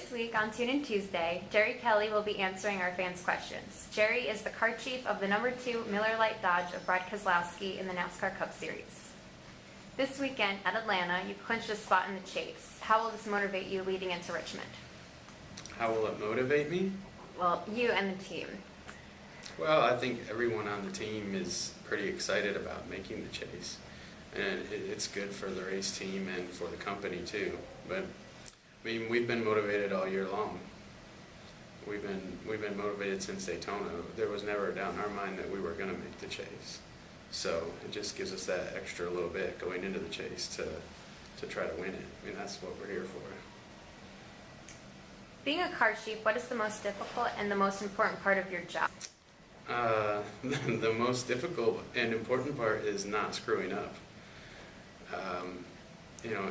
This week on Tune In Tuesday, Jerry Kelley will be answering our fans' questions. Jerry is the car chief of the number 2 Miller Lite Dodge of Brad Keselowski in the NASCAR Cup Series. This weekend at Atlanta, you clinched a spot in the chase. How will this motivate you leading into Richmond? How will it motivate me? Well, you and the team. Well, I think everyone on the team is pretty excited about making the chase. And it's good for the race team and for the company too. But I mean, we've been motivated all year long. We've been motivated since Daytona. There was never a doubt in our mind that we were going to make the chase. So it just gives us that extra little bit going into the chase to try to win it. I mean, that's what we're here for. Being a car chief, what is the most difficult and the most important part of your job? The most difficult and important part is not screwing up.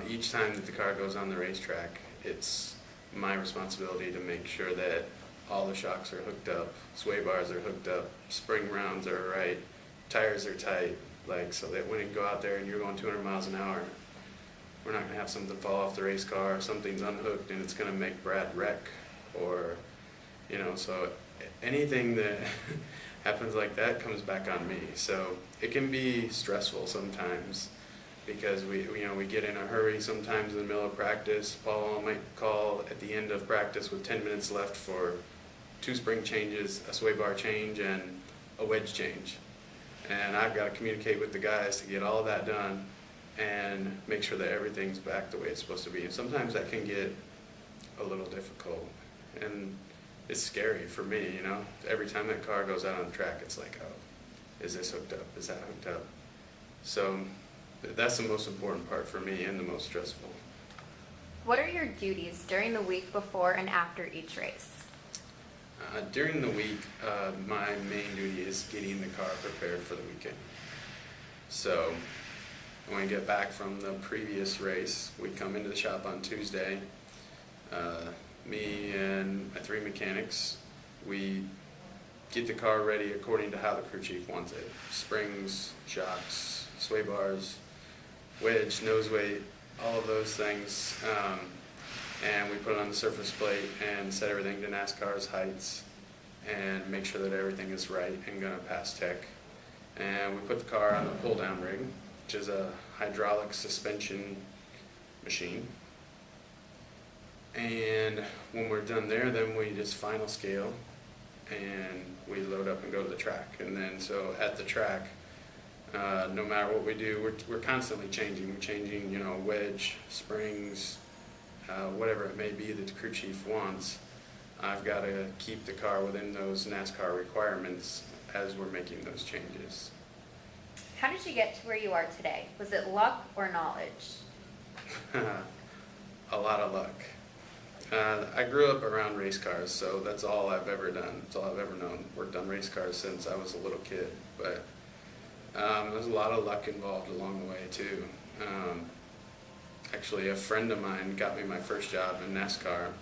Each time that the car goes on the racetrack, it's my responsibility to make sure that all the shocks are hooked up, sway bars are hooked up, spring rounds are right, tires are tight, so that when you go out there and you're going 200 miles an hour, we're not going to have something fall off the race car, or something's unhooked and it's going to make Brad wreck, or, so anything that happens like that comes back on me. So it can be stressful sometimes because we get in a hurry sometimes in the middle of practice. Paul might call at the end of practice with 10 minutes left for 2 spring changes, a sway bar change, and a wedge change. And I've got to communicate with the guys to get all of that done and make sure that everything's back the way it's supposed to be. And sometimes that can get a little difficult. And it's scary for me, Every time that car goes out on the track, it's like, oh, is this hooked up? Is that hooked up? So that's the most important part for me and the most stressful. What are your duties during the week before and after each race? During the week, my main duty is getting the car prepared for the weekend. So when we get back from the previous race, we come into the shop on Tuesday. Me and my 3 mechanics, we get the car ready according to how the crew chief wants it. Springs, shocks, sway bars, wedge, nose weight, all of those things. And we put it on the surface plate and set everything to NASCAR's heights and make sure that everything is right and going to pass tech. And we put the car on the pull-down rig, which is a hydraulic suspension machine. And when we're done there, then we just final scale and we load up and go to the track. And then so at the track, no matter what we do, we're constantly changing. We're changing, wedge, springs, whatever it may be that the crew chief wants. I've got to keep the car within those NASCAR requirements as we're making those changes. How did you get to where you are today? Was it luck or knowledge? A lot of luck. I grew up around race cars, so that's all I've ever done. That's all I've ever known. Worked on race cars since I was a little kid, but there's a lot of luck involved along the way too. Actually, a friend of mine got me my first job in NASCAR.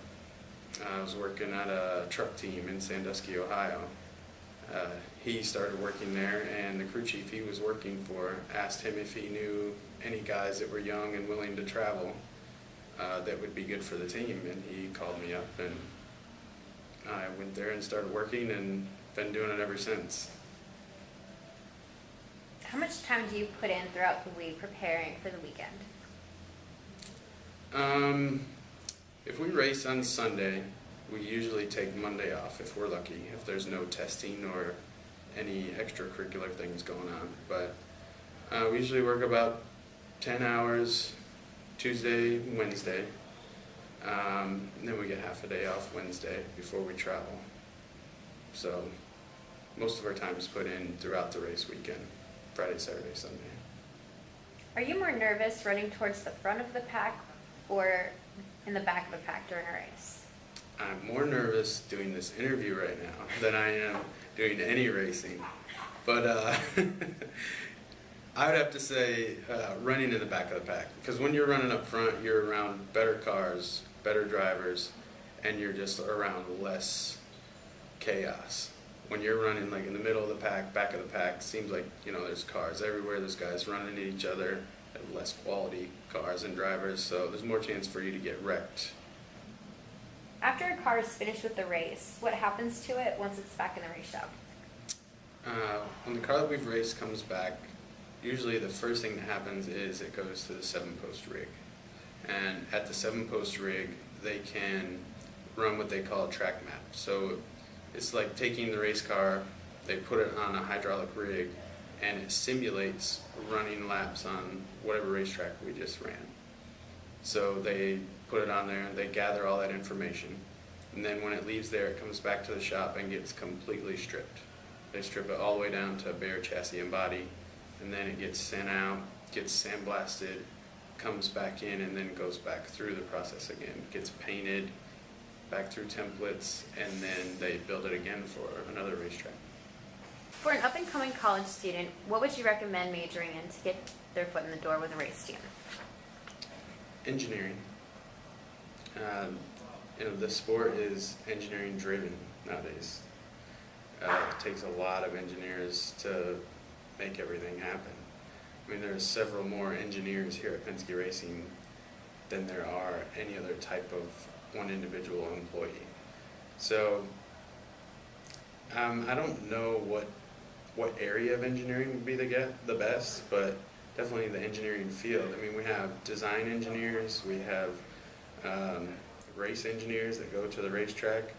I was working at a truck team in Sandusky, Ohio. He started working there, and the crew chief he was working for asked him if he knew any guys that were young and willing to travel that would be good for the team, and he called me up, and I went there and started working and been doing it ever since. How much time do you put in throughout the week preparing for the weekend? If we race on Sunday, we usually take Monday off if we're lucky, if there's no testing or any extracurricular things going on. But we usually work about 10 hours Tuesday, Wednesday. And then we get half a day off Wednesday before we travel. So most of our time is put in throughout the race weekend, Friday, Saturday, Sunday. Are you more nervous running towards the front of the pack or in the back of the pack during a race? I'm more nervous doing this interview right now than I am doing any racing. But I would have to say running in the back of the pack. Because when you're running up front, you're around better cars, better drivers, and you're just around less chaos. When you're running in the middle of the pack, back of the pack, seems like there's cars everywhere. There's guys running into each other, less quality cars and drivers, so there's more chance for you to get wrecked. After a car is finished with the race, what happens to it once it's back in the race shop? When the car that we've raced comes back, usually the first thing that happens is it goes to the 7-post rig. And at the 7-post rig, they can run what they call a track map. So it's like taking the race car, they put it on a hydraulic rig, and it simulates running laps on whatever racetrack we just ran. So they put it on there, and they gather all that information. And then when it leaves there, it comes back to the shop and gets completely stripped. They strip it all the way down to bare chassis and body, and then it gets sent out, gets sandblasted, comes back in, and then goes back through the process again. Gets painted, back through templates, and then they build it again for another racetrack. For an up-and-coming college student, what would you recommend majoring in to get their foot in the door with a race team? Engineering. The sport is engineering driven nowadays. It takes a lot of engineers to make everything happen. I mean, there's several more engineers here at Penske Racing than there are any other type of one individual employee. So I don't know what area of engineering would be the best, but definitely the engineering field. I mean, we have design engineers, we have race engineers that go to the racetrack.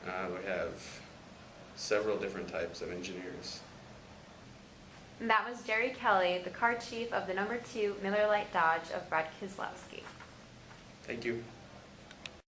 We have several different types of engineers. And that was Jerry Kelley, the car chief of the number 2 Miller Lite Dodge of Brad Keselowski. Thank you.